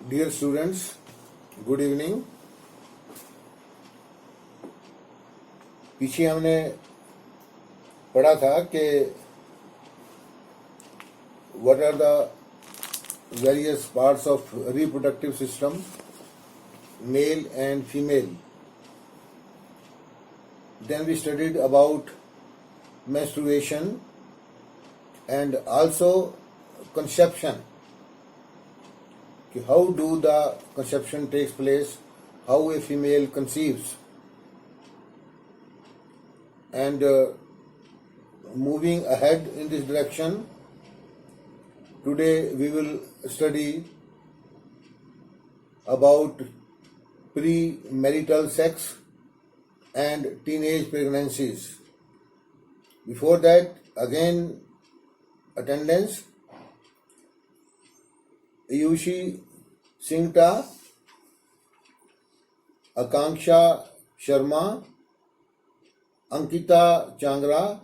Dear students, good evening. पीछे हमने पढ़ा था कि what are the various parts of reproductive system, male and female. Then we studied about menstruation and also conception. How do the conception takes place, how a female conceives. And moving ahead in this direction, today we will study about premarital sex and teenage pregnancies. Before that, again, attendance. Ayushi Singta, Akanksha Sharma, Ankita Changra,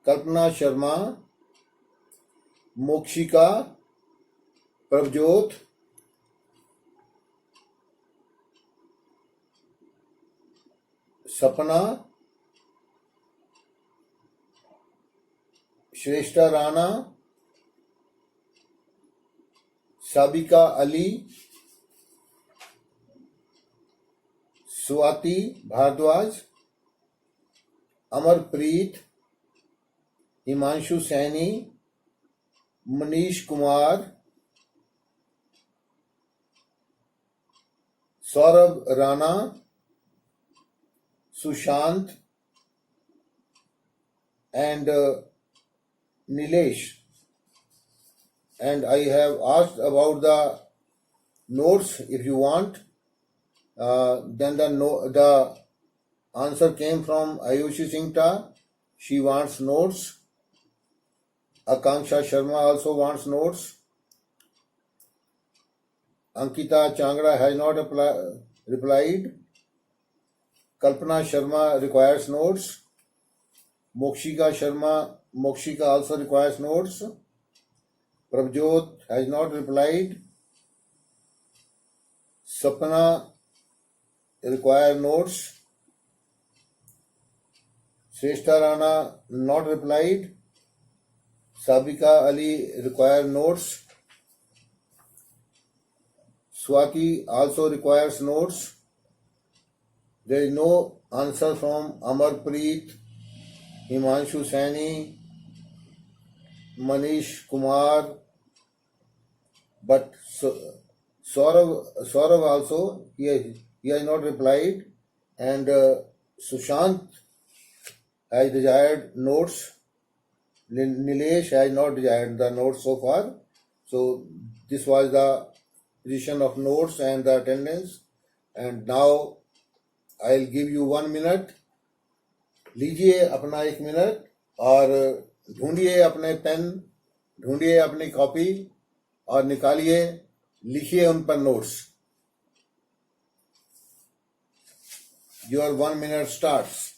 Kalpana Sharma, Mokshika, Prabjot, Sapna, Shrestha Rana, Sabika Ali, Swati Bhardwaj, Amarpreet, Himanshu Saini, Manish Kumar, Saurabh Rana, Sushant, and Nilesh. And I have asked about the notes if you want. Then the answer came from Ayushi Singta. She wants notes. Akanksha Sharma also wants notes. Ankita Changra has not replied. Kalpana Sharma requires notes. Mokshika also requires notes. Prabjot has not replied. Sapna requires notes. Shrestha Rana not replied. Sabika Ali requires notes. Swati also requires notes. There is no answer from Amarpreet, Himanshu Saini, Manish Kumar, but Saurav also, he has not replied, and Sushant has desired notes. Nilesh has not desired the notes so far. So this was the position of notes and the attendance. And now I'll give you 1 minute. लीजिए अपना 1 minute और ढूंढिए अपने pen, ढूंढिए अपनी copy और निकालिए, लिखिए उन पर नोट्स. Your 1 minute starts.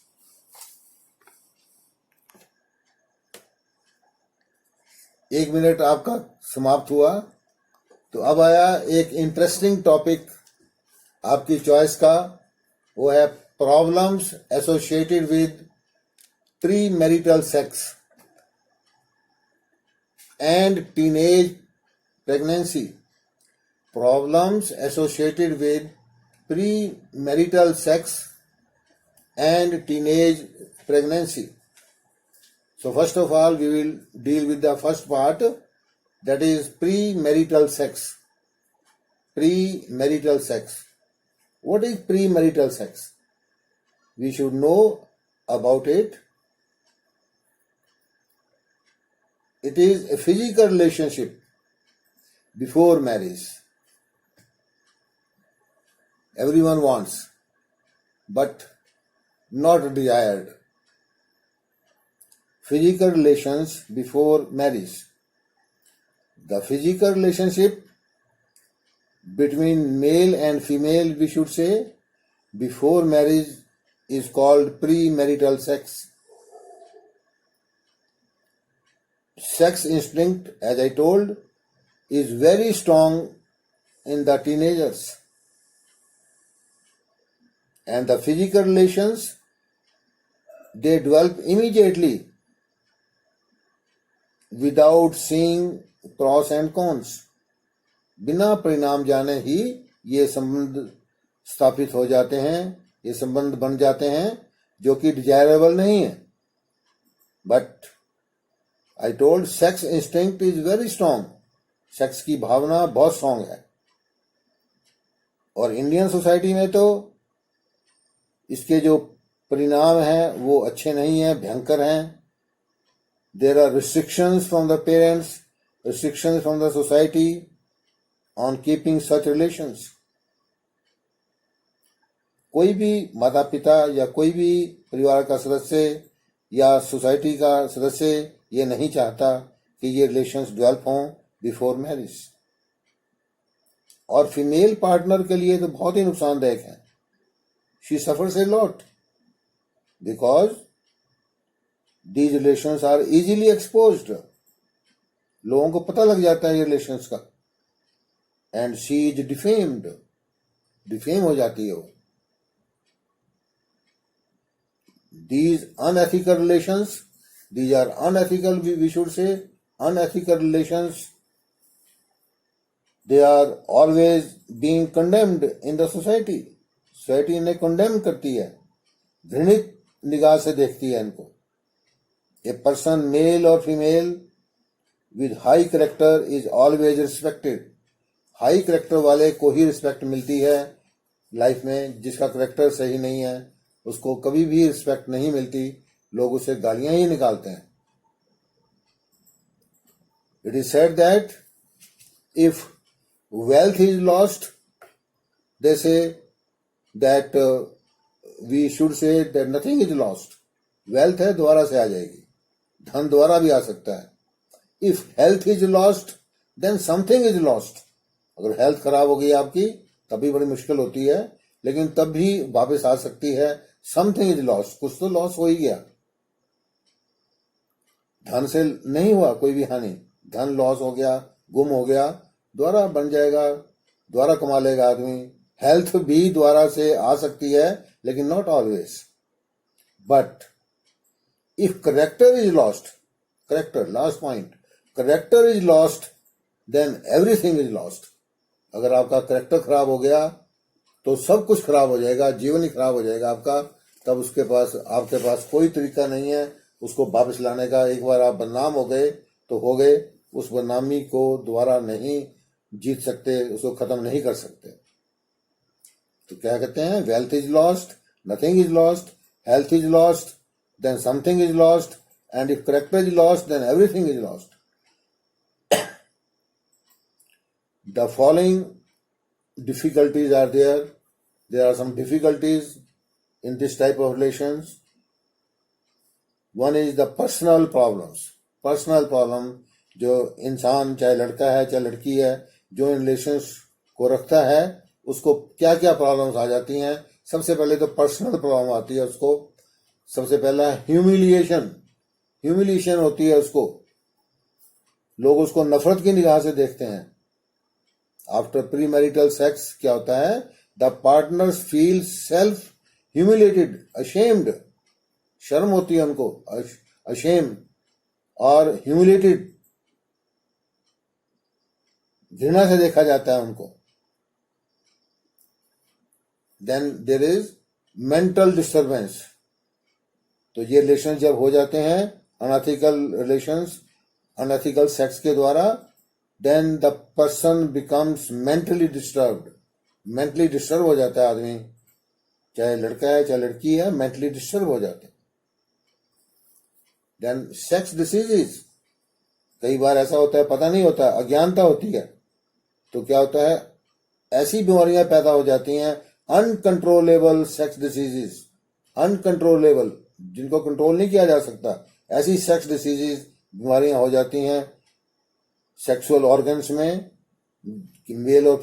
एक मिनट आपका समाप्त हुआ. तो अब आया एक इंटरेस्टिंग टॉपिक आपकी चॉइस का, वो है problems associated with premarital sex and teenage pregnancy. Problems associated with premarital sex and teenage pregnancy. So first of all, we will deal with the first part, that is premarital sex. Premarital sex. What is premarital sex? We should know about it. It is a physical relationship before marriage. Everyone wants, but not desired. Physical relations before marriage. The physical relationship between male and female, we should say, before marriage is called premarital sex. Sex instinct, as I told, is very strong in the teenagers, and the physical relations, they develop immediately without seeing pros and cons. बिना परिणाम जाने ही ये संबंध स्थापित हो जाते हैं, ये संबंध बन जाते हैं जो कि डिजायरेबल नहीं है. But I told sex instinct is very strong. Sex की भावना बहुत स्ट्रांग है. और इंडियन सोसाइटी में तो इसके जो परिणाम हैं वो अच्छे नहीं हैं, भयंकर हैं. There are restrictions from the parents, restrictions from the society on keeping such relations. कोई भी माता पिता या कोई भी परिवार का सदस्य या सोसाइटी का सदस्य ये नहीं चाहता कि ये रिलेशंस डेवलप हों बिफोर मैरिज. और फीमेल पार्टनर के लिए तो बहुत ही नुकसानदायक है. She suffers a lot because these relations are easily exposed. लोगों को पता लग जाता है ये रिलेशंस का. And she is defamed, defame हो जाती है वो. These unethical relations, these are unethical, we should say, unethical relations. They are always being condemned in the society. Society इन्हें condemn करती है, घृणित निगाह से देखती है इनको. A person, male or female, with high character is always respected. High character वाले को ही रिस्पेक्ट मिलती है लाइफ में. जिसका करेक्टर सही नहीं है उसको कभी भी रिस्पेक्ट नहीं मिलती. लोग उसे गालियां ही निकालते हैं. It is said that if wealth is lost, they say that we should say that nothing is lost. Wealth है, दोबारा से आ जाएगी. धन दोबारा भी आ सकता है. If health is lost then something is lost. अगर हेल्थ खराब हो गई आपकी तभी बड़ी मुश्किल होती है, लेकिन तब भी वापस आ सकती है. समथिंग इज लॉस्ट, कुछ तो लॉस हो ही गया. धन से नहीं हुआ कोई भी हानि. धन लॉस हो गया, गुम हो गया, दोबारा बन जाएगा, दोबारा कमा लेगा आदमी. हेल्थ भी दोबारा से आ सकती है, लेकिन not always. But if character is lost, character, last point, character is lost then everything is lost. अगर आपका करेक्टर खराब हो गया तो सब कुछ खराब हो जाएगा, जीवन ही खराब हो जाएगा आपका. तब उसके पास, आपके पास कोई तरीका नहीं है उसको वापस लाने का. एक बार आप बदनाम हो गए तो हो गए. उस बदनामी को दोबारा नहीं जीत सकते, उसको खत्म नहीं कर सकते. तो क्या कहते हैं? Wealth is lost, nothing is lost, health is lost, then something is lost, and if character is lost then everything is lost. The following difficulties are there. There are some difficulties in this type of relations. One is the personal problems. Personal problem, जो इंसान चाहे लड़का है चाहे लड़की है, जो इन relations को रखता है उसको क्या क्या प्रॉब्लम्स आ जाती हैं. सबसे पहले तो पर्सनल प्रॉब्लम आती है उसको. सबसे पहला ह्यूमिलिएशन, ह्यूमिलिएशन होती है उसको. लोग उसको नफरत की निगाह से देखते हैं. आफ्टर प्री मैरिटल सेक्स क्या होता है? The partners feel self humiliated, ashamed. शर्म होती है उनको, अशेम और ह्यूमिलेटेड, घृणा से देखा जाता है उनको. Then there is mental disturbance. तो ये रिलेशन जब हो जाते हैं अनएथिकल रिलेशंस, अनएथिकल सेक्स के द्वारा, then the person becomes mentally disturbed. mentally disturb हो जाता है आदमी, चाहे लड़का है चाहे लड़की है, mentally disturb हो जाते हैं. then sex diseases, कई बार ऐसा होता है पता नहीं होता, अज्ञानता होती है. तो क्या होता है? ऐसी बीमारियां पैदा हो जाती हैं, अनकंट्रोलेबल सेक्स डिसीजेस. अनकंट्रोलेबल, जिनको कंट्रोल नहीं किया जा सकता, ऐसी सेक्स डिसीजेस, बीमारियां हो जाती हैं सेक्सुअल ऑर्गन्स में. मेल और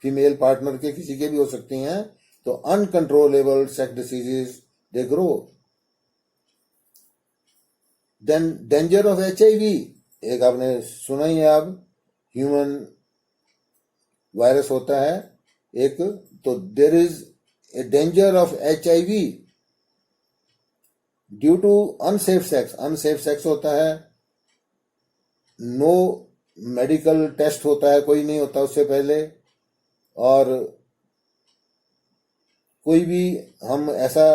फीमेल पार्टनर के किसी के भी हो सकती हैं. तो uncontrollable sex diseases they grow. Then danger of HIV, एक आपने सुना ही है अब, ह्यूमन वायरस होता है एक, तो there is a danger of HIV due to unsafe sex. Unsafe sex होता है, नो मेडिकल टेस्ट होता है, कोई नहीं होता उससे पहले, और कोई भी हम ऐसा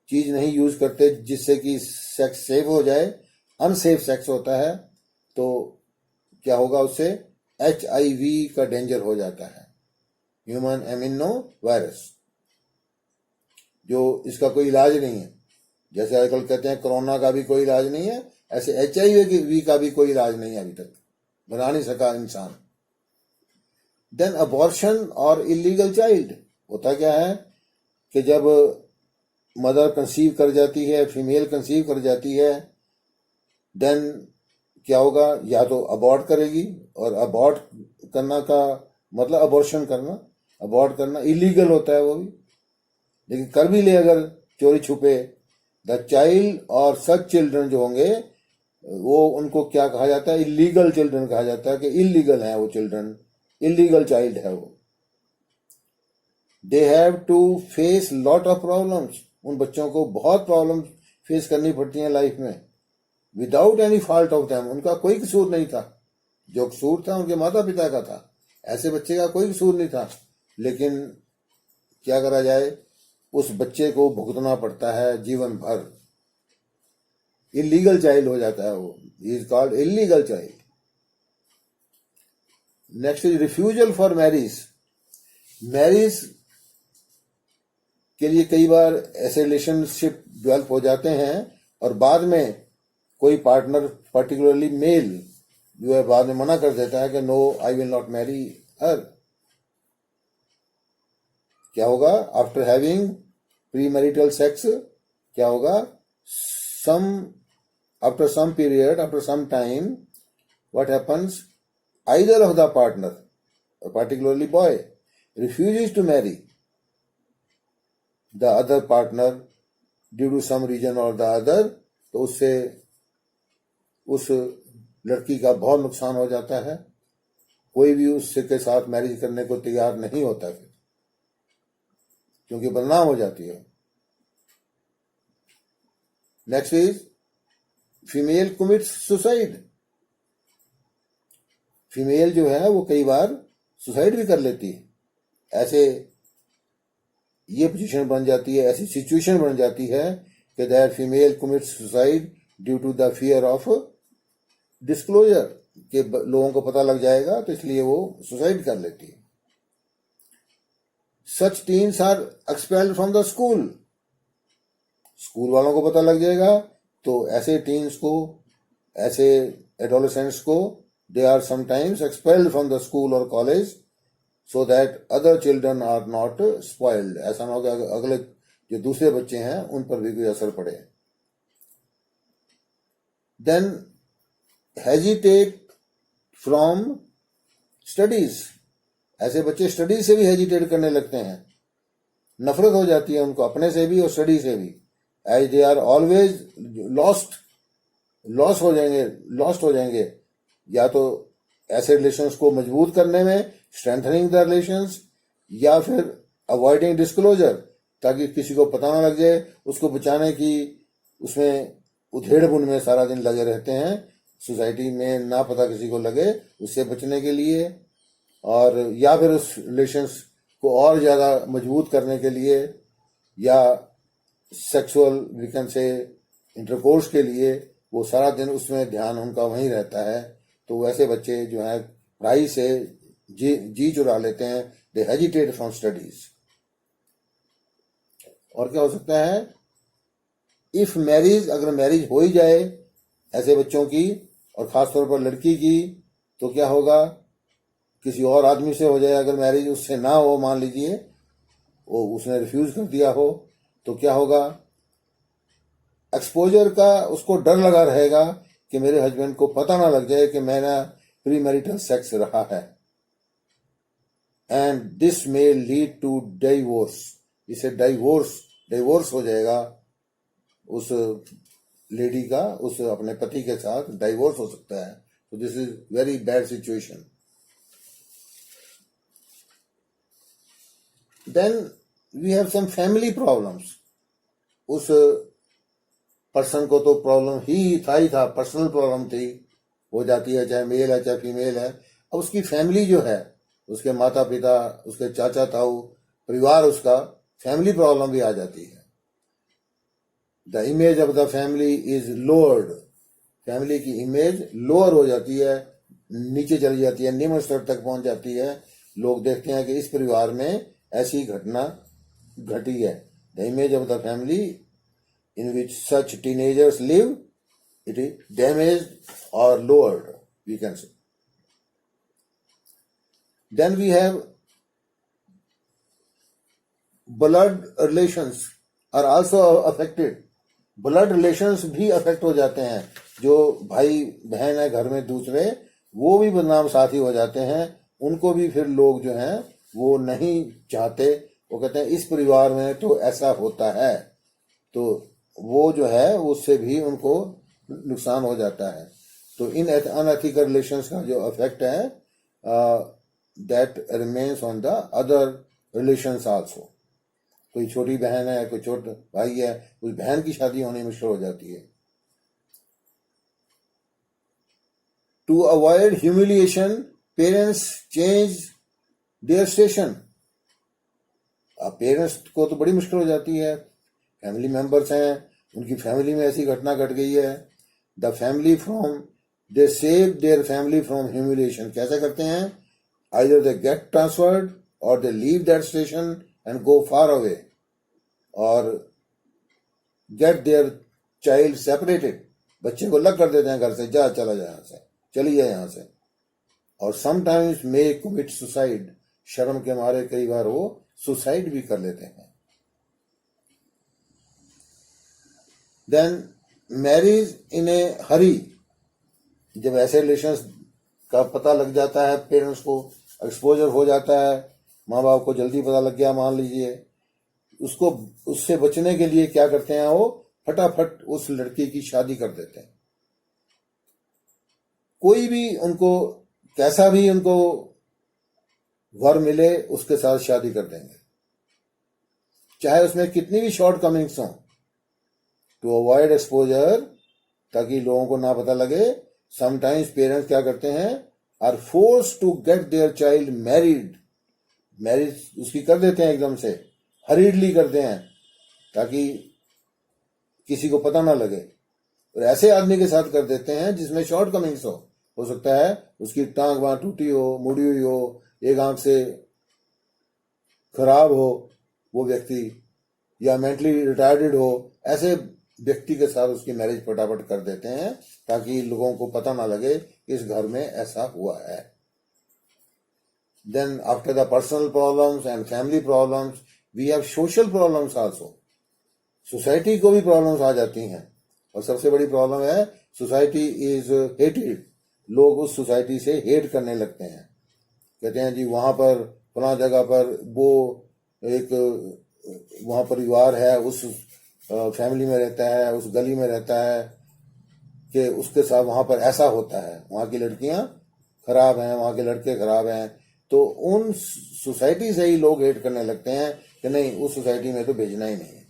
चीज नहीं यूज करते जिससे कि सेक्स सेफ हो जाए। अनसेफ सेक्स होता है, तो क्या होगा उससे HIV का डेंजर हो जाता है, ह्यूमन एमिनो वायरस, जो इसका कोई इलाज नहीं है। जैसे आजकल कहते हैं कोरोना का भी कोई इलाज नहीं है, ऐसे HIV का भी कोई इलाज नहीं है, अभी तक बना नहीं सका इंसान। देन अबॉर्शन और इलीगल चाइल्ड होता क्या है कि जब मदर कंसीव कर जाती है, फीमेल कंसीव कर जाती है, देन क्या होगा, या तो अबॉर्ट करेगी, और अबॉर्ट करना का मतलब अबॉर्शन करना, अबॉर्ट करना इलीगल होता है वो भी, लेकिन कर भी ले अगर चोरी छुपे, द चाइल्ड और सच चिल्ड्रन जो होंगे वो उनको क्या कहा जाता है, इलीगल चिल्ड्रन कहा जाता है, कि इलीगल है वो चिल्ड्रन, इलीगल चाइल्ड है वो। They have to face lot of problems, उन बच्चों को बहुत प्रॉब्लम फेस करनी पड़ती हैं लाइफ में, without any fault of them, उनका कोई कसूर नहीं था, जो कसूर था उनके माता पिता का था, ऐसे बच्चे का कोई कसूर नहीं था, लेकिन क्या करा जाए, उस बच्चे को भुगतना पड़ता है जीवन भर, इलीगल चाइल्ड हो जाता है वो, is called illegal child. Next is refusal for marriage. Marriage के लिए कई बार ऐसे रिलेशनशिप डेवलप हो जाते हैं और बाद में कोई पार्टनर, पर्टिकुलरली मेल, जो है बाद में मना कर देता है कि no I will not marry her. क्या होगा, after having pre marital sex, क्या होगा, some after some period, after some time, what happens, either of the partner, particularly boy, refuses to marry the other partner due to some reason or the other, तो उससे उस लड़की का बहुत नुकसान हो जाता है, कोई भी उससे के साथ मैरिज करने को तैयार नहीं होता फिर, क्योंकि बदनाम हो जाती है। Next is female commits suicide. Female जो है वो कई बार सुसाइड भी कर लेती है, ऐसे ये पोजीशन बन जाती है, ऐसी सिचुएशन बन जाती है कि that female commits suicide due to the fear of disclosure, के लोगों को पता लग जाएगा तो इसलिए वो सुसाइड कर लेती है। Such teens are expelled from the school, school वालों को पता लग जाएगा तो ऐसे टीन्स को, ऐसे एडोलेसेंट्स को, they are sometimes expelled from the school or college so that other children are not spoiled, ऐसा ना हो कि अगले जो दूसरे बच्चे हैं उन पर भी कोई असर पड़े। then hesitate from studies, ऐसे बच्चे स्टडी से भी हेजिटेट करने लगते हैं, नफरत हो जाती है उनको अपने से भी और स्टडी से भी, as they are always lost हो जाएंगे, या तो ऐसे रिलेशंस को मजबूत करने में, स्ट्रेंथनिंग द रिलेशंस, या फिर अवॉइडिंग डिस्क्लोजर, ताकि किसी को पता ना लग जाए, उसको बचाने की उसमें उधेड़ बुन में सारा दिन लगे रहते हैं, सोसाइटी में ना पता किसी को लगे, उससे बचने के लिए, और या फिर उस रिलेशंस को और ज़्यादा मजबूत करने के लिए, या सेक्सुअल वीकन से इंटरकोर्स के लिए, वो सारा दिन उसमें ध्यान उनका वहीं रहता है। तो वैसे बच्चे जो है पढ़ाई से जी चुरा लेते हैं, दे हेजिटेट फ्रॉम स्टडीज। और क्या हो सकता है, इफ मैरिज, अगर मैरिज हो ही जाए ऐसे बच्चों की, और खासतौर पर लड़की की, तो क्या होगा, किसी और आदमी से हो जाए, अगर मैरिज उससे ना हो, मान लीजिए वो उसने रिफ्यूज कर दिया हो, तो क्या होगा, एक्सपोजर का उसको डर लगा रहेगा कि मेरे हस्बैंड को पता ना लग जाए कि मैंने प्री मैरिटल सेक्स रहा है, and this may lead to divorce, इसे डाइवोर्स हो जाएगा, उस लेडी का उस अपने पति के साथ डाइवोर्स हो सकता है। तो this is very bad situation. Then we have some family problems. उस पर्सन को तो प्रॉब्लम ही था, पर्सनल प्रॉब्लम थी, हो जाती है, चाहे मेल है चाहे फीमेल है। अब उसकी फैमिली जो है, उसके माता पिता, उसके चाचा ताऊ, परिवार, उसका फैमिली प्रॉब्लम भी आ जाती है। The image of the family is lowered. Family की इमेज लोअर हो जाती है, नीचे चली जाती है, निम्न स्तर तक पहुंच जाती है। लोग देखते हैं कि इस परिवार में ऐसी घटना घटी है। The image of the family in which such teenagers live, it is damaged or lowered, we can say. Then we have blood relations are also affected. Blood relations भी अफेक्ट हो जाते हैं। जो भाई बहन है घर में दूसरे, वो भी बदनाम साथी हो जाते हैं। उनको भी फिर लोग जो हैं वो नहीं चाहते। वो कहते हैं इस परिवार में तो ऐसा होता है, तो वो जो है उससे भी उनको नुकसान हो जाता है। तो इन अनएथिकल रिलेशंस का जो इफेक्ट है, that remains on the other relations also. कोई छोटी बहन है, कोई छोटा भाई है, उस बहन की शादी होनी मुश्किल हो जाती है। To avoid humiliation, parents change their station. अब पेरेंट्स को तो बड़ी मुश्किल हो जाती है, फैमिली मेंबर्स हैं, उनकी फैमिली में ऐसी घटना घट गई है। The family from they save their family from humiliation. कैसे करते हैं? Either they get transferred or they leave that station and go far away, or get their child separated. बच्चे को अलग कर देते हैं घर से, जा चला जा यहाँ से, चली जाए यहाँ से। और समटाइम्स मे कमिट सुसाइड। शर्म के मारे कई बार वो सुसाइड भी कर लेते हैं। देन मैरिज इन ए हरी। जब ऐसे रिलेशंस का पता लग जाता है, पेरेंट्स को एक्सपोजर हो जाता है, माँ बाप को जल्दी पता लग गया मान लीजिए, उसको उससे बचने के लिए क्या करते हैं, वो फटाफट उस लड़की की शादी कर देते हैं। कोई भी उनको कैसा भी उनको वर मिले उसके साथ शादी कर देंगे, चाहे उसमें कितनी भी शॉर्ट कमिंग्स हों, टू अवॉइड एक्सपोजर, ताकि लोगों को ना पता लगे। समटाइम्स पेरेंट्स क्या करते हैं, are force to get their child married. Marriage उसकी कर देते हैं एकदम से, हरीडली करते हैं, ताकि किसी को पता ना लगे। और ऐसे आदमी के साथ कर देते हैं जिसमें शॉर्ट कमिंग्स हो सकता है उसकी टांग वहां टूटी हो, मुड़ी हुई हो, एक आंख से खराब हो वो व्यक्ति, या मेंटली रिटायर्ड हो। ऐसे व्यक्ति के साथ उसकी मैरिज फटाफट कर देते हैं ताकि लोगों को पता ना लगे कि इस घर में ऐसा हुआ है। Then after the personal problems and family problems, we have social problems also. Society को भी प्रॉब्लम्स आ जाती हैं, और सबसे बड़ी प्रॉब्लम है सोसाइटी इज हेटेड। लोग उस सोसाइटी से हेट करने लगते हैं। कहते हैं जी वहां पर फला जगह पर वो एक वहां परिवार है, उस फैमिली में रहता है, उस गली में रहता है, कि उसके साथ वहां पर ऐसा होता है, वहां की लड़कियां खराब हैं, वहां के लड़के खराब हैं। तो उन सोसाइटी से ही लोग हेट करने लगते हैं कि नहीं, उस सोसाइटी में तो भेजना ही नहीं है।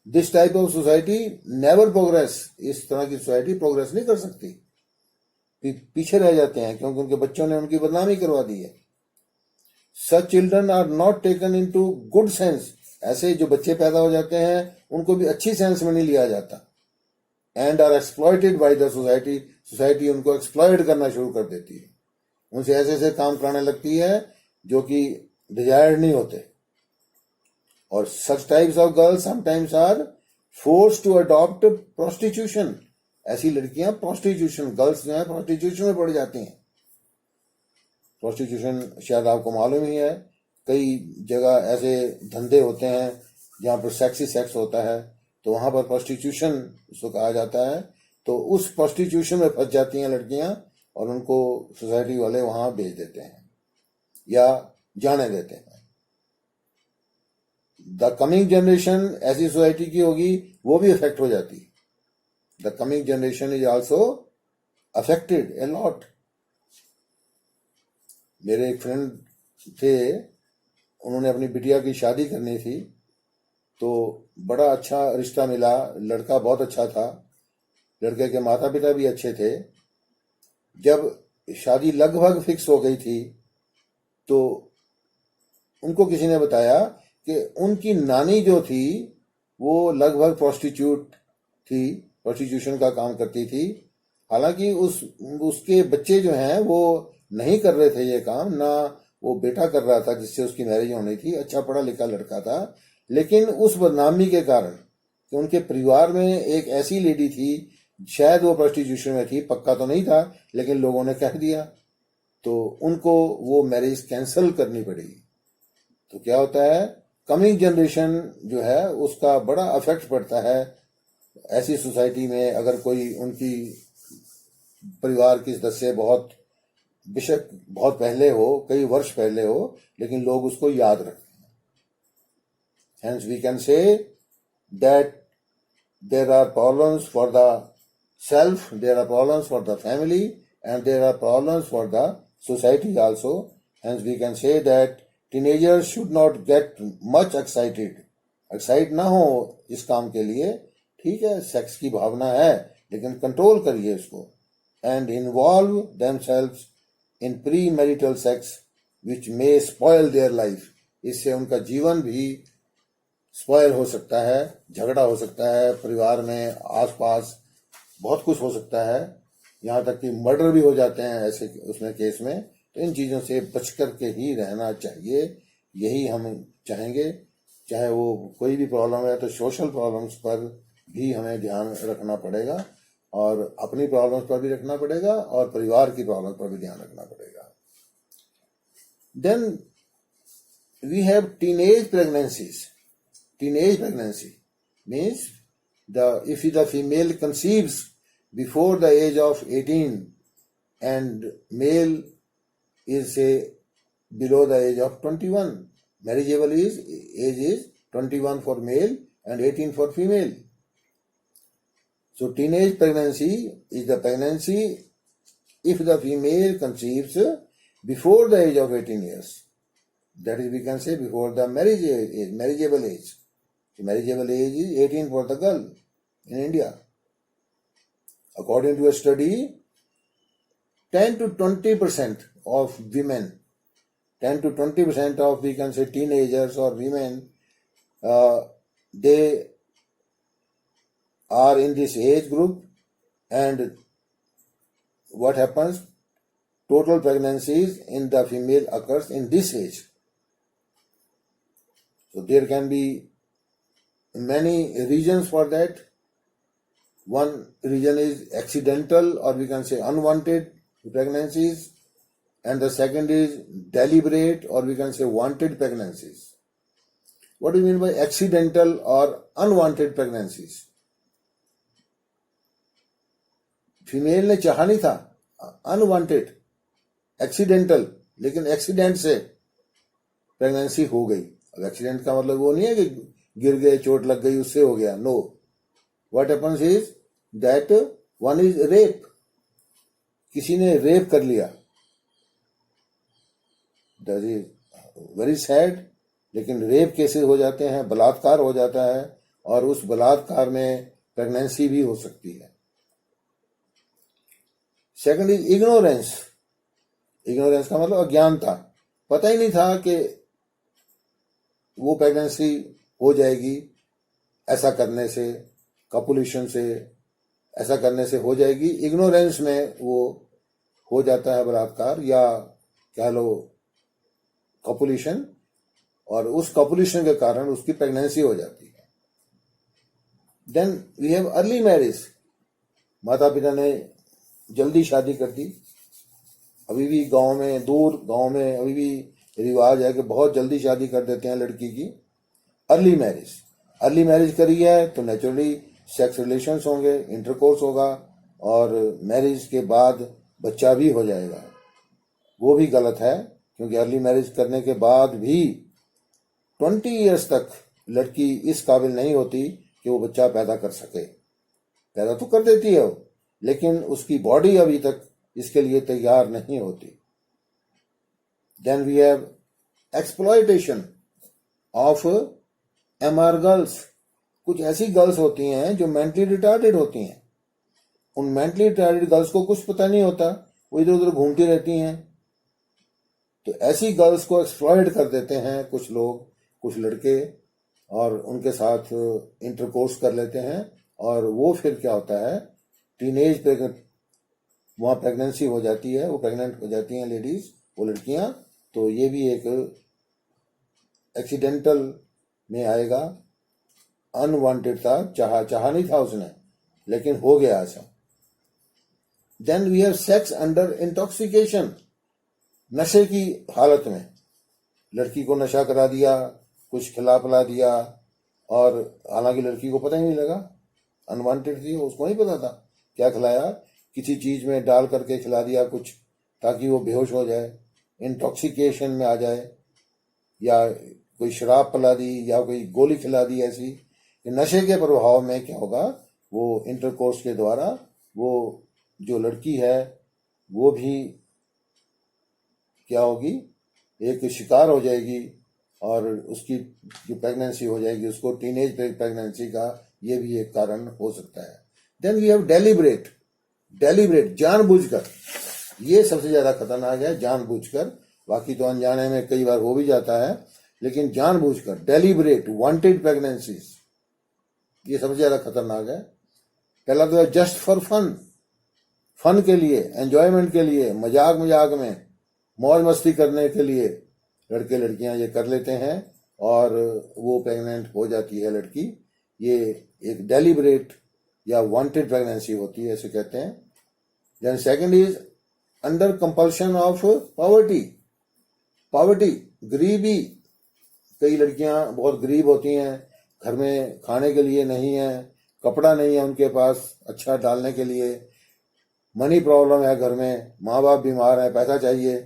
This type of society never progress. इस तरह की सोसाइटी प्रोग्रेस नहीं कर सकती, पीछे रह जाते हैं, क्योंकि उनके बच्चों ने उनकी बदनामी करवा दी है। Such children are not taken into good sense. ऐसे जो बच्चे पैदा हो जाते हैं उनको भी अच्छी सेंस में नहीं लिया जाता। And are exploited by the society. Society उनको एक्सप्लॉइट करना शुरू कर देती है, उनसे ऐसे ऐसे काम कराने लगती है जो कि डिजायर्ड नहीं होते। और such types of girls sometimes are force to adopt prostitution. ऐसी लड़कियां प्रोस्टिट्यूशन, गर्ल्स जो है प्रोस्टिट्यूशन में पड़ जाती हैं। प्रोस्टिट्यूशन शायद आपको मालूम ही है, कई जगह ऐसे धंधे होते हैं जहाँ पर सेक्सी सेक्स होता है, तो वहां पर प्रोस्टिट्यूशन उसको कहा जाता है। तो उस प्रोस्टिट्यूशन में फंस जाती हैं लड़कियां, और उनको सोसाइटी वाले वहां भेज देते हैं या जाने देते हैं। द कमिंग जनरेशन ऐसी सोसाइटी की होगी, वो भी अफेक्ट हो जाती है। The coming generation is also affected a lot. मेरे एक फ्रेंड थे, उन्होंने अपनी बिटिया की शादी करनी थी, तो बड़ा अच्छा रिश्ता मिला, लड़का बहुत अच्छा था, लड़के के माता पिता भी अच्छे थे। जब शादी लगभग फिक्स हो गई थी तो उनको किसी ने बताया कि उनकी नानी जो थी वो लगभग प्रोस्टिट्यूट थी, प्रोस्टिट्यूशन का काम करती थी। हालांकि उसके बच्चे जो हैं वो नहीं कर रहे थे ये काम, ना वो बेटा कर रहा था जिससे उसकी मैरिज होनी थी, अच्छा पढ़ा लिखा लड़का था। लेकिन उस बदनामी के कारण कि उनके परिवार में एक ऐसी लेडी थी, शायद वो प्रोस्टिट्यूशन में थी, पक्का तो नहीं था, लेकिन लोगों ने कह दिया, तो उनको वो मैरिज कैंसिल करनी पड़ी। तो क्या होता है, कमिंग जनरेशन जो है उसका बड़ा अफेक्ट पड़ता है ऐसी सोसाइटी में। अगर कोई उनकी परिवार के सदस्य बहुत, बेशक बहुत पहले हो, कई वर्ष पहले हो, लेकिन लोग उसको याद रखते हैं। Hence we can say that there are problems for the self, there are problems for the family, and there are problems for the society also. Hence we can say that teenagers should not get much excited. Excite ना हो इस काम के लिए, ठीक है, sex की भावना है लेकिन कंट्रोल करिए इसको। And involve themselves in pre marital sex which may spoil their life. इससे उनका जीवन भी स्पॉयल हो सकता है, झगड़ा हो सकता है परिवार में, आसपास बहुत कुछ हो सकता है, यहाँ तक कि मर्डर भी हो जाते हैं ऐसे उसमें केस में। तो इन चीज़ों से बच कर के ही रहना चाहिए, यही हम चाहेंगे। चाहे वो कोई भी प्रॉब्लम है तो सोशल प्रॉब्लम्स पर भी हमें ध्यान रखना पड़ेगा, और अपनी प्रॉब्लम्स पर भी रखना पड़ेगा, और परिवार की प्रॉब्लम्स पर भी ध्यान रखना पड़ेगा। Then we have teenage pregnancies. Teenage pregnancy means if the female conceives before the age of 18 and male is say below the age of 21, marriageable age is 21 for male and 18 for female. So teenage pregnancy is the pregnancy if the female conceives before the age of 18 years. That is, we can say before the marriageable age. The marriageable age is 18 for the girl in India. According to a study, 10 to 20% of women, 10 to 20% of, we can say, teenagers or women, they are in this age group. And what happens? Total pregnancies in the female occurs in this age. So there can be many reasons for that. One reason is accidental, or we can say unwanted pregnancies, and the second is deliberate, or we can say wanted pregnancies. What do you mean by accidental or unwanted pregnancies? Female ने चाहा नहीं था, unwanted, accidental, लेकिन accident से pregnancy हो गई। अब accident का मतलब वो नहीं है कि गिर गए, चोट लग गई, उससे हो गया, no. What happens is that one is rape, किसी ने रेप कर लिया, दैट इज वेरी सैड। लेकिन रेप केसेस हो जाते हैं, बलात्कार हो जाता है, और उस बलात्कार में प्रेगनेंसी भी हो सकती है। Second is ignorance. इग्नोरेंस का मतलब अज्ञानता, पता ही नहीं था कि वो प्रेगनेंसी हो जाएगी, ऐसा करने से, कपुलेशन से, ऐसा करने से हो जाएगी। इग्नोरेंस में वो हो जाता है बलात्कार, या कह लो कपुलेशन, और उस कपुलेशन के कारण उसकी प्रेगनेंसी हो जाती है। Then we have early marriage. माता पिता ने जल्दी शादी कर दी। अभी भी गांव में, दूर गांव में अभी भी रिवाज है कि बहुत जल्दी शादी कर देते हैं लड़की की। अर्ली मैरिज, अर्ली मैरिज करी है तो नेचुरली सेक्स रिलेशंस होंगे, इंटरकोर्स होगा, और मैरिज के बाद बच्चा भी हो जाएगा। वो भी गलत है, क्योंकि अर्ली मैरिज करने के बाद भी 20 ईयर्स तक लड़की इस काबिल नहीं होती कि वो बच्चा पैदा कर सके। पैदा तो कर देती है वो, लेकिन उसकी बॉडी अभी तक इसके लिए तैयार नहीं होती। Then we have exploitation of MR girls. कुछ ऐसी गर्ल्स होती हैं जो मेंटली रिटार्डेड होती हैं। उन मेंटली रिटार्डेड गर्ल्स को कुछ पता नहीं होता, वो इधर उधर घूमती रहती हैं। तो ऐसी गर्ल्स को एक्सप्लॉयट कर देते हैं कुछ लोग, कुछ लड़के, और उनके साथ इंटरकोर्स कर लेते हैं। और वो फिर क्या होता है, टीनेज पे वहाँ प्रेगनेंसी हो जाती है, वो प्रेग्नेंट हो जाती हैं लेडीज, वो लड़कियां। तो ये भी एक एक्सीडेंटल में आएगा, अनवांटेड था, चाहा नहीं था उसने, लेकिन हो गया ऐसा। Then we have sex under intoxication, नशे की हालत में लड़की को नशा करा दिया, कुछ खिला पिला दिया, और हालांकि लड़की को पता ही नहीं लगा, अनवांटेड थी, उसको नहीं पता था क्या खिलाया, किसी चीज में डाल करके खिला दिया कुछ, ताकि वो बेहोश हो जाए, इंटॉक्सिकेशन में आ जाए, या कोई शराब पिला दी, या कोई गोली खिला दी ऐसी। नशे के प्रभाव में क्या होगा, वो इंटरकोर्स के द्वारा वो जो लड़की है वो भी क्या होगी, एक शिकार हो जाएगी, और उसकी जो प्रेगनेंसी हो जाएगी, उसको टीनेज प्रेगनेंसी का ये भी एक कारण हो सकता है। देन वी हैव डेलिब्रेट, जानबूझकर, ये सबसे ज्यादा खतरनाक है, जानबूझकर। बाकी तो अनजाने में कई बार हो भी जाता है, लेकिन जानबूझकर, डेलिब्रेट वांटेड प्रेगनेंसीज, ये सबसे ज्यादा खतरनाक है। पहला तो है जस्ट फॉर फन के लिए, एंजॉयमेंट के लिए, मजाक में मौज मस्ती करने के लिए लड़के लड़कियां ये कर लेते हैं, और वो प्रेग्नेंट हो जाती है लड़की। ये एक डेलिब्रेट या वांटेड प्रेगनेंसी होती है, ऐसे कहते हैं। Then second is under compulsion of poverty, गरीबी। कई लड़कियां बहुत गरीब होती हैं, घर में खाने के लिए नहीं है, कपड़ा नहीं है उनके पास अच्छा डालने के लिए, मनी प्रॉब्लम है घर में, माँ बाप बीमार है, पैसा चाहिए,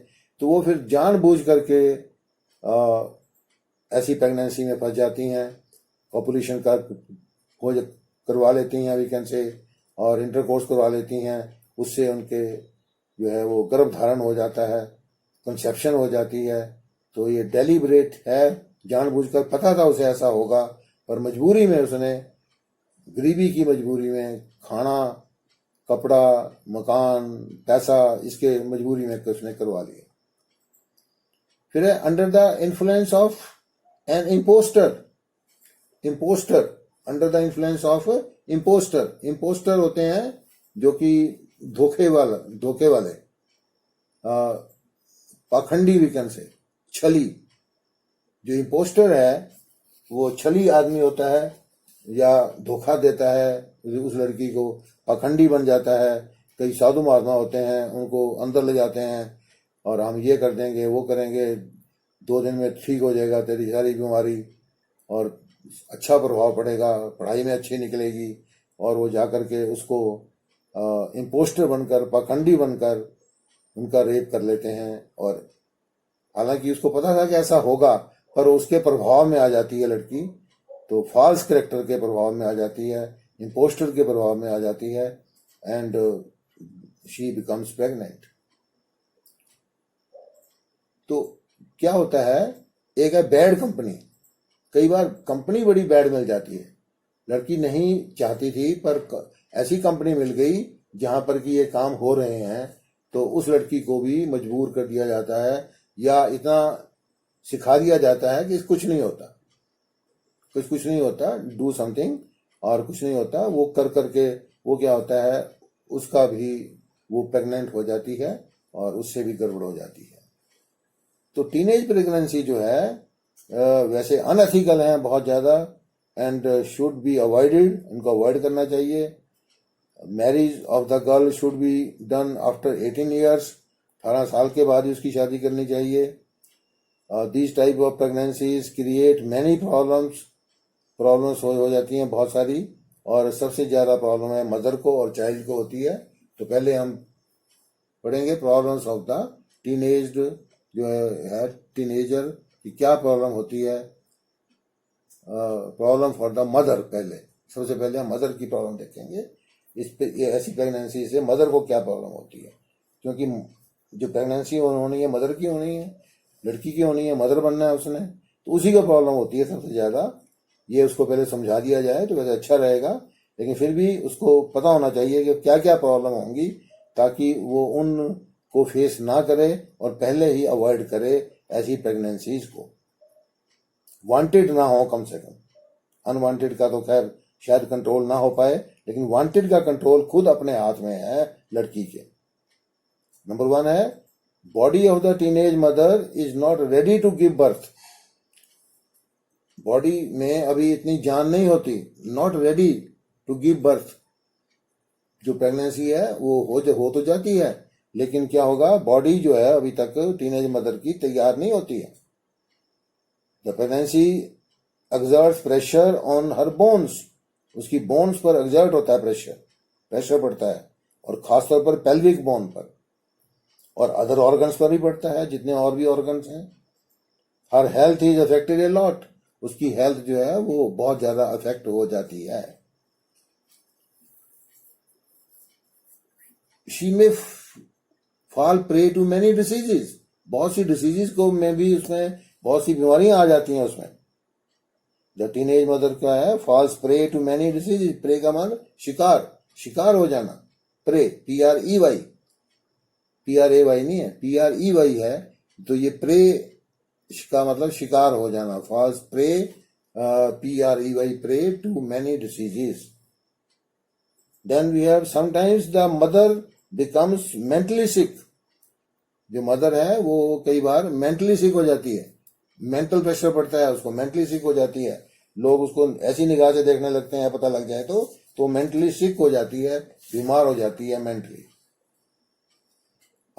तो वो फिर जानबूझ करके ऐसी प्रेगनेंसी में फंस जाती हैं, पॉपुलेशन का खोज करवा लेती हैं वीकेंड से, और इंटरकोर्स करवा लेती हैं, उससे उनके जो है वो गर्भ धारण हो जाता है, कंसेप्शन हो जाती है। तो ये डेलिब्रेट है, जानबूझकर, पता था उसे ऐसा होगा, पर मजबूरी में उसने, गरीबी की मजबूरी में, खाना, कपड़ा, मकान, पैसा, इसके मजबूरी में उसने करवा लिया। फिर है under the influence of an impostor, under the influence of impostor होते हैं जो कि धोखे वाले, पाखंडी विकन से, छली। जो इम्पोस्टर है वो छली आदमी होता है, या धोखा देता है उस लड़की को, पाखंडी बन जाता है। कई साधु महात्मा होते हैं, उनको अंदर ले जाते हैं, और हम ये कर देंगे, वो करेंगे, 2 दिन में ठीक हो जाएगा तेरी सारी बीमारी, और अच्छा प्रभाव पड़ेगा, पढ़ाई में अच्छी निकलेगी, और वो जाकर के उसको इम्पोस्टर बनकर, पाखंडी बनकर उनका रेप कर लेते हैं। और हालांकि उसको पता था कि ऐसा होगा, पर उसके प्रभाव में आ जाती है लड़की, तो फॉल्स कैरेक्टर के प्रभाव में आ जाती है, इम्पोस्टर के प्रभाव में आ जाती है, एंड शी बिकम्स प्रेग्नेंट। तो क्या होता है, एक है बैड कंपनी। कई बार कंपनी बड़ी बैड मिल जाती है, लड़की नहीं चाहती थी पर ऐसी कंपनी मिल गई जहां पर कि ये काम हो रहे हैं, तो उस लड़की को भी मजबूर कर दिया जाता है, या इतना सिखा दिया जाता है कि कुछ नहीं होता, डू समथिंग, और कुछ नहीं होता, वो कर करके वो क्या होता है, उसका भी वो प्रेग्नेंट हो जाती है, और उससे भी गड़बड़ हो जाती है। तो टीनेज प्रेगनेंसी जो है वैसे अनएथिकल है बहुत ज्यादा, एंड शुड बी अवॉइडेड, उनको अवॉइड करना चाहिए। Marriage of the girl should be done after 18 years, 18 साल के बाद ही उसकी शादी करनी चाहिए। These type of pregnancies create many problems हो जाती हैं बहुत सारी, और सबसे ज्यादा प्रॉब्लम है मदर को और चाइल्ड को होती है। तो पहले हम पढ़ेंगे प्रॉब्लम्स ऑफ द जो है टीनेजर की क्या प्रॉब्लम होती है। प्रॉब्लम फॉर द मदर, सबसे पहले हम मदर की प्रॉब्लम देखेंगे। इस पे ये ऐसी प्रेगनेंसी से मदर को क्या प्रॉब्लम होती है, क्योंकि जो प्रेगनेंसी होनी है मदर की होनी है, लड़की की होनी है, मदर बनना है उसने, तो उसी को प्रॉब्लम होती है सबसे ज़्यादा। ये उसको पहले समझा दिया जाए तो वैसे अच्छा रहेगा, लेकिन फिर भी उसको पता होना चाहिए कि क्या क्या प्रॉब्लम होंगी, ताकि वो उन को फेस ना करे और पहले ही अवॉइड करे ऐसी प्रेगनेंसीज को। वांटेड ना हो कम से कम, अनवांटेड का तो खैर शायद कंट्रोल ना हो पाए, लेकिन वांटेड का कंट्रोल खुद अपने हाथ में है लड़की के। नंबर 1 है, body of the teenage mother is not ready to give birth. Body में अभी इतनी जान नहीं होती, not ready to give birth. जो प्रेगनेंसी है वो हो तो जाती है, लेकिन क्या होगा, बॉडी जो है अभी तक टीनेज मदर की तैयार नहीं होती है। The pregnancy exerts pressure on her bones. उसकी बोन्स पर एक्सर्ट होता है प्रेशर पड़ता है, और खासतौर पर पेल्विक बोन पर, और अदर ऑर्गन्स पर भी पड़ता है, जितने और भी ऑर्गन्स हैं। Her health is affected a lot. उसकी हेल्थ जो है वो बहुत ज्यादा अफेक्ट हो जाती है। She may fall prey to many diseases. बहुत सी डिसीजेस को में भी उसमें बहुत सी बीमारियां आ जाती हैं उसमें। द टीनेज मदर क्या है, falls prey to many diseases. प्रे का मान शिकार हो जाना। प्रे PREY, PRAY नहीं है, PREY है। तो ये प्रे का मतलब शिकार हो जाना। Falls prey PREY, prey to many diseases. Then we have sometimes the mother becomes mentally sick. जो मदर है वो कई बार मेंटली सिक हो जाती है, मेंटल प्रेशर पड़ता है उसको, मेंटली सिक हो जाती है। लोग उसको ऐसी निगाह से देखने लगते हैं, पता लग जाए तो मेंटली सिक हो जाती है, बीमार हो जाती है मेंटली।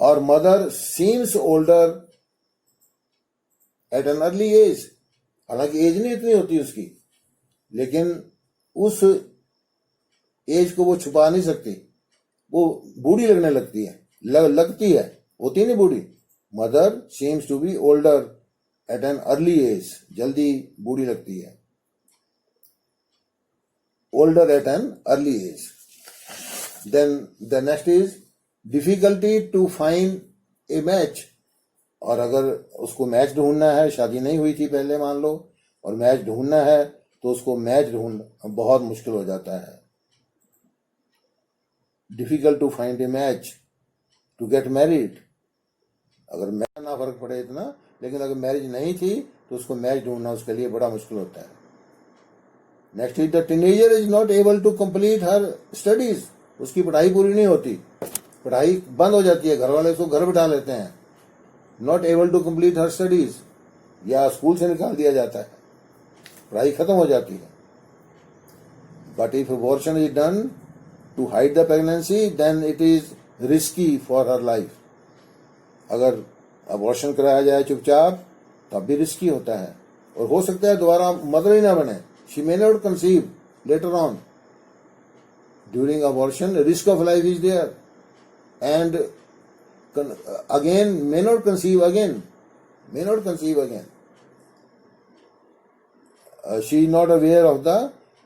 और mother seems older at an early age. हालांकि एज नहीं इतनी होती उसकी, लेकिन उस एज को वो छुपा नहीं सकती, वो बूढ़ी लगने लगती है, लगती है, होती नहीं बूढ़ी। Mother seems to be older at an early age, जल्दी बूढ़ी लगती है। Older at an early age. Then the next is difficulty to find a match. और अगर उसको मैच ढूंढना है, शादी नहीं हुई थी पहले मान लो, और मैच ढूंढना है, तो उसको मैच ढूंढना बहुत मुश्किल हो जाता है। Difficult to find a match to get married. अगर मैच ना फर्क पड़े इतना, लेकिन अगर मैरिज नहीं थी तो उसको मैच ढूंढना उसके लिए बड़ा मुश्किल होता है। Next is the teenager is not able to complete her studies. उसकी पढ़ाई पूरी नहीं होती, पढ़ाई बंद हो जाती है, घर वाले उसको घर बिठा लेते हैं। Not able to complete her studies, या स्कूल से निकाल दिया जाता है, पढ़ाई खत्म हो जाती है। But if abortion is done to hide the pregnancy, then it is risky for her life. अगर अबॉर्शन कराया जाए चुपचाप, तब भी रिस्की होता है, और हो सकता है दोबारा मदर ही ना बने। She may not conceive later on. During abortion risk of life is there, and again may not conceive again. She is not aware of the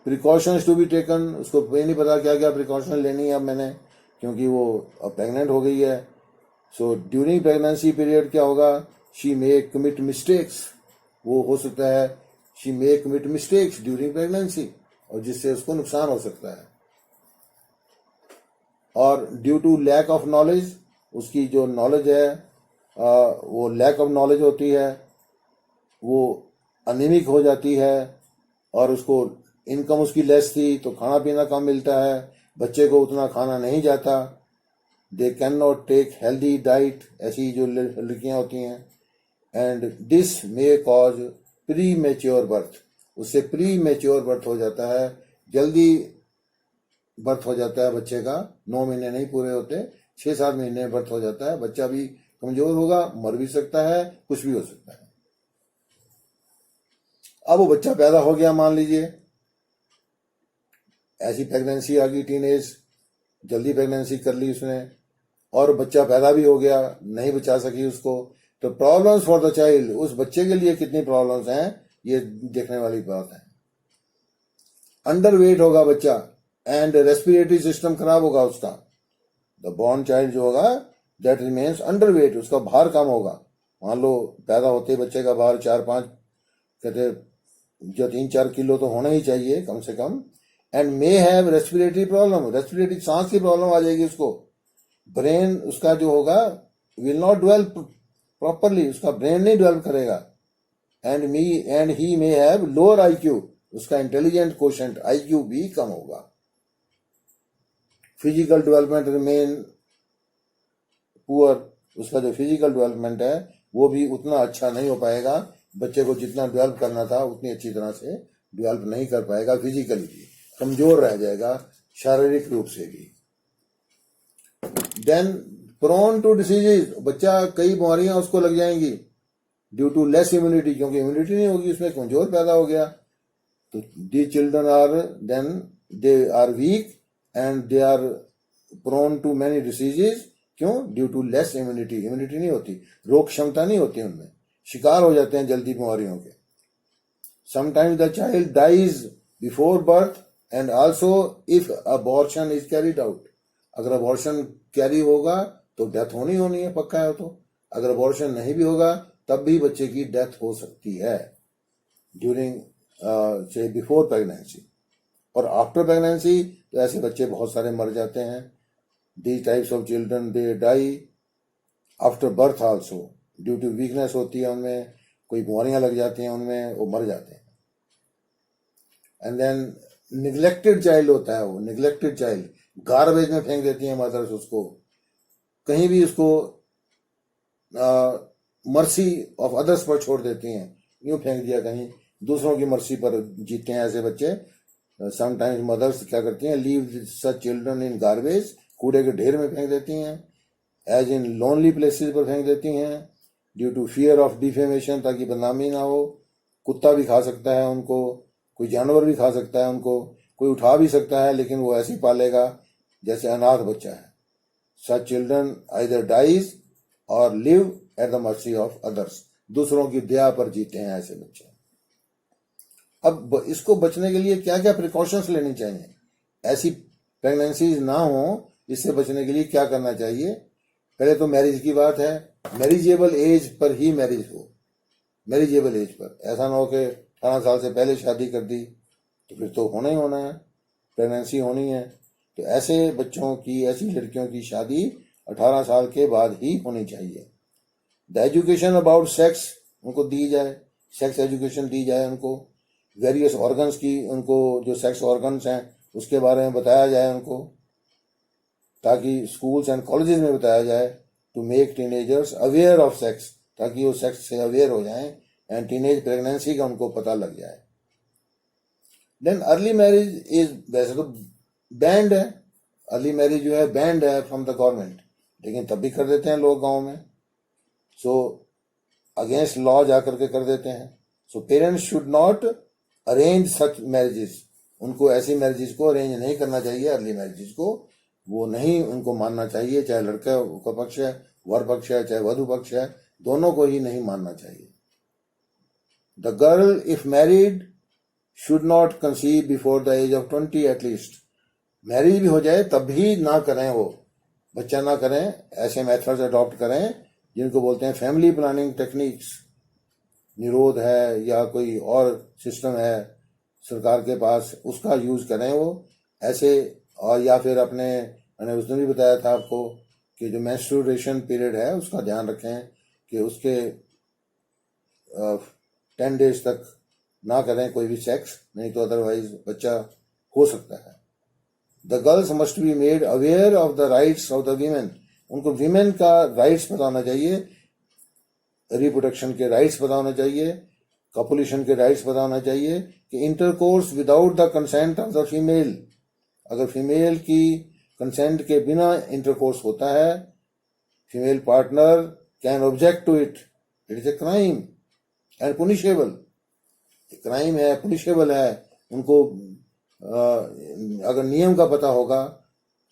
precautions to be taken. उसको ये नहीं पता क्या क्या प्रिकॉशन लेनी है अब मैंने, क्योंकि वो अब प्रेग्नेंट हो गई है। सो ड्यूरिंग प्रेगनेंसी पीरियड क्या होगा, शी मे कमिट मिस्टेक्स। वो हो सकता है she may commit mistakes during pregnancy, और जिससे उसको नुकसान हो सकता है। और due to lack of knowledge, उसकी जो नॉलेज है वो लैक ऑफ नॉलेज होती है, वो अनिमिक हो जाती है, और उसको इनकम उसकी लेस थी तो खाना पीना कम मिलता है, बच्चे को उतना खाना नहीं जाता। They can not take healthy diet, ऐसी जो लड़कियां होती हैं। And this may cause premature birth. उससे प्री मेच्योर बर्थ हो जाता है, जल्दी बर्थ हो जाता है बच्चे का। 9 महीने नहीं पूरे होते, 6-7 महीने बर्थ हो जाता है। बच्चा भी कमजोर होगा, मर भी सकता है, कुछ भी हो सकता है। अब वो बच्चा पैदा हो गया, मान लीजिए ऐसी प्रेगनेंसी आ गई, टीनेज, जल्दी प्रेगनेंसी कर ली उसने, और बच्चा पैदा भी हो गया, नहीं बचा सकी उसको, तो प्रॉब्लम्स फॉर द चाइल्ड, उस बच्चे के लिए कितनी प्रॉब्लम्स हैं ये देखने वाली बात है। अंडरवेट होगा बच्चा, एंड रेस्पिरेटरी सिस्टम खराब होगा उसका। द बॉर्न चाइल्ड जो होगा दैट रिमेन्स अंडरवेट, उसका भार कम होगा, मान लो पैदा होते ही बच्चे का भार 4-5, कहते जो 3-4 किलो तो होना ही चाहिए कम से कम, and may have respiratory problem, respiratory सांस की प्रॉब्लम आ जाएगी उसको, ब्रेन उसका जो होगा विल नॉट डेवलप प्रॉपरली, उसका ब्रेन नहीं डेवलप करेगा, and he may have lower IQ, उसका इंटेलिजेंट कोशेंट आईक्यू भी कम होगा, फिजिकल डेवलपमेंट रिमेन पुअर, उसका जो फिजिकल डेवलपमेंट है वो भी उतना अच्छा नहीं हो पाएगा, बच्चे को जितना डेवलप करना था उतनी अच्छी तरह से डेवलप नहीं कर पाएगा, फिजिकली भी कमजोर रह जाएगा, शारीरिक रूप से भी। देन प्रोन टू डिसीजेज, बच्चा कई बीमारियां उसको लग जाएंगी ड्यू टू लेस इम्यूनिटी, क्योंकि इम्यूनिटी नहीं होगी उसमें, कमजोर पैदा हो गया। तो the children are then they are weak and they are prone to many diseases, क्यों? Due to less immunity, immunity नहीं होती, रोग क्षमता नहीं होती उनमें, शिकार हो जाते हैं जल्दी बीमारियों के। Sometimes the child dies before birth and also if abortion is carried out, अगर अबॉर्शन कैरी होगा तो डेथ होनी है, पक्का है। तो अगर अबॉर्शन नहीं भी होगा तब भी बच्चे की डेथ हो सकती है ड्यूरिंग से बिफोर प्रेगनेंसी, और आफ्टर प्रेगनेंसी तो ऐसे बच्चे बहुत सारे मर जाते हैं। These types of children they die after birth also due to weakness होती है उनमें, कोई बीमारियां लग जाती हैं उनमें, वो मर जाते हैं। एंड देन निग्लेक्टेड चाइल्ड होता है, वो निग्लेक्टेड चाइल्ड गार्बेज में फेंक देती हैं मदर्स उसको, कहीं भी उसको मर्सी ऑफ अदर्स पर छोड़ देती हैं, यूं फेंक दिया कहीं, दूसरों की मर्सी पर जीते हैं ऐसे बच्चे। समटाइम्स मदर्स क्या करती हैं, leave such children in garbage, कूड़े के ढेर में फेंक देती हैं, एज इन लोनली प्लेसेस पर फेंक देती हैं, due to fear of defamation, ताकि बदनामी ना हो। कुत्ता भी खा सकता है उनको, कोई जानवर भी खा सकता है उनको, कोई उठा भी सकता है, लेकिन वो ऐसे ही पालेगा जैसे अनाथ बच्चा है। सच चिल्ड्रन आइदर डाइज और live at the mercy of others, दूसरों की दया पर जीते हैं ऐसे बच्चे। अब इसको बचने के लिए क्या क्या प्रिकॉशंस लेनी चाहिए, ऐसी प्रेगनेंसीज ना हो, इससे बचने के लिए क्या करना चाहिए? पहले तो मैरिज की बात है, मैरिजेबल एज पर ही मैरिज हो, मैरिजेबल एज पर, ऐसा ना हो कि 18 साल से पहले शादी कर दी तो फिर तो होना ही होना है, प्रेगनेंसी होनी है, तो ऐसे बच्चों की, ऐसी लड़कियों की शादी 18 साल के बाद ही होनी चाहिए। द एजुकेशन अबाउट सेक्स उनको दी जाए, सेक्स एजुकेशन दी जाए उनको, वेरियस ऑर्गन्स की, उनको जो सेक्स ऑर्गन्स हैं उसके बारे में बताया जाए उनको, ताकि स्कूल्स एंड कॉलेजेस में बताया जाए, to make teenagers aware of sex, ताकि वो सेक्स से अवेयर हो जाएं एंड टीनेज प्रेगनेंसी का उनको पता लग जाए। देन अर्ली मैरिज इज, वैसे तो बैंड है, अर्ली मैरिज जो है बैंड है फ्रॉम द गवर्नमेंट, लेकिन तब भी कर देते हैं लोग गांव में, सो अगेंस्ट लॉ जा करके कर देते हैं। So parents should not arrange such marriages, उनको ऐसी मैरिजेस को अरेंज नहीं करना चाहिए, अर्ली मैरिजेस को वो नहीं उनको मानना चाहिए, चाहे लड़का का पक्ष है, वर पक्ष है, चाहे वधु पक्ष है, दोनों को ही नहीं मानना चाहिए। The girl if married should not conceive before the age of 20 at least, marriage भी हो जाए तब भी ना करें, वो बच्चा ना करें, ऐसे मेथड्स अडॉप्ट करें जिनको बोलते हैं फैमिली प्लानिंग टेक्निक्स, निरोध है या कोई और सिस्टम है सरकार के पास, उसका यूज करें वो ऐसे। और या फिर अपने, मैंने उस दिन भी बताया था आपको कि जो मेंस्ट्रुएशन पीरियड है उसका ध्यान रखें कि उसके 10 डेज तक ना करें कोई भी सेक्स, नहीं तो अदरवाइज बच्चा हो सकता है। The girls must be made aware of the rights of the women, उनको वीमेन का राइट्स पता होना चाहिए, रिप्रोडक्शन के राइट्स पता होना चाहिए, कॉपुलेशन के राइट्स पता होना चाहिए, कि intercourse without the consent of the female, अगर फीमेल की कंसेंट के बिना इंटरकोर्स होता है, female partner can object to it, it is a crime and punishable, crime है, पुनिशेबल है। उनको अगर नियम का पता होगा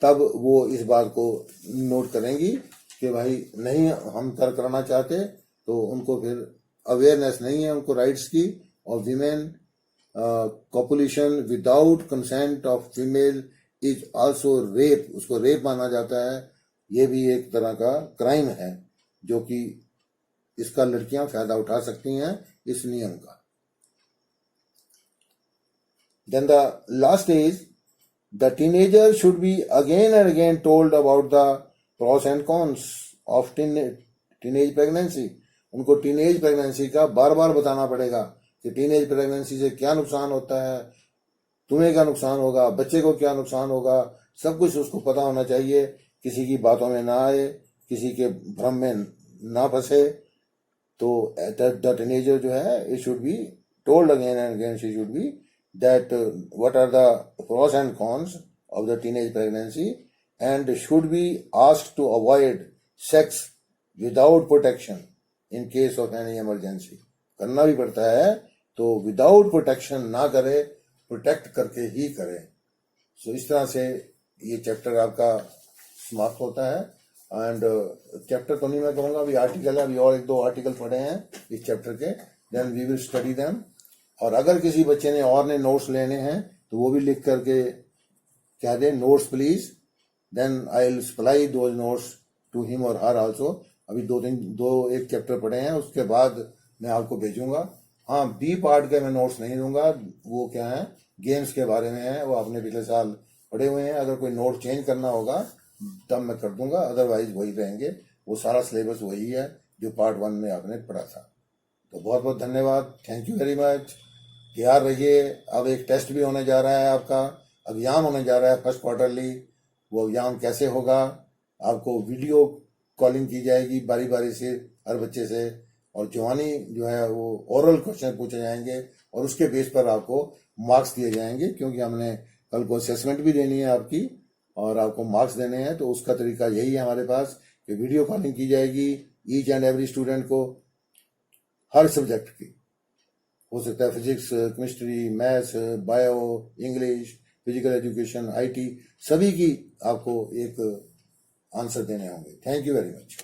तब वो इस बात को नोट करेंगी कि भाई नहीं हम करना चाहते, तो उनको फिर अवेयरनेस नहीं है उनको राइट्स की। और women copulation without consent of female is also rape, उसको रेप माना जाता है, ये भी एक तरह का क्राइम है जो कि इसका लड़कियां फायदा उठा सकती हैं इस नियम का। Then the last is the teenager should be again and again told about the pros and cons of teenage pregnancy. उनको टीनेज प्रेगनेंसी का बार बार बताना पड़ेगा कि टीनेज प्रेगनेंसी से क्या नुकसान होता है, तुम्हें क्या नुकसान होगा, बच्चे को क्या नुकसान होगा, सब कुछ उसको पता होना चाहिए। किसी की बातों में ना आए, किसी के भ्रम में ना फंसे। तो द टीनेजर जो है it should be told again and again, she should be that what are the pros and cons of the teenage pregnancy and should be asked to avoid sex without protection in case of any emergency. करना भी पड़ता है तो without protection ना करे, protect करके ही करे। सो इस तरह से ये चैप्टर आपका समाप्त होता है। एंड चैप्टर तो नहीं मैं कहूँगा, अभी आर्टिकल है, अभी और एक दो आर्टिकल पढ़े हैं इस चैप्टर के, then we will study them. और अगर किसी बच्चे ने और ने नोट्स लेने हैं तो वो भी लिख करके कह दे notes please, then I will supply those notes to him और हर आल्सो। अभी एक चैप्टर पढ़े हैं, उसके बाद मैं आपको भेजूंगा। हाँ, बी पार्ट के मैं नोट्स नहीं दूंगा, वो क्या है गेम्स के बारे में है, वो आपने पिछले साल पढ़े हुए हैं। अगर कोई नोट चेंज करना होगा तब मैं कर दूंगा, अदरवाइज वही रहेंगे, वो सारा सिलेबस वही है जो पार्ट 1 में आपने पढ़ा था। तो बहुत बहुत धन्यवाद, थैंक यू वेरी मच। तैयार रहिए, अब एक टेस्ट भी होने जा रहा है, आपका एग्जाम होने जा रहा है फर्स्ट क्वार्टरली। वो एग्जाम कैसे होगा, आपको वीडियो कॉलिंग की जाएगी बारी बारी से हर बच्चे से, और जवानी जो है वो ओरल क्वेश्चन पूछे जाएंगे और उसके बेस पर आपको मार्क्स दिए जाएंगे, क्योंकि हमने कल को असेसमेंट भी देनी है आपकी और आपको मार्क्स देने हैं। तो उसका तरीका यही है हमारे पास कि वीडियो कॉलिंग की जाएगी ईच एंड एवरी स्टूडेंट को, हर सब्जेक्ट की। हो सकता है physics, chemistry, maths, bio, English, physical education, IT, सभी की आपको एक आंसर देने होंगे। Thank you very much.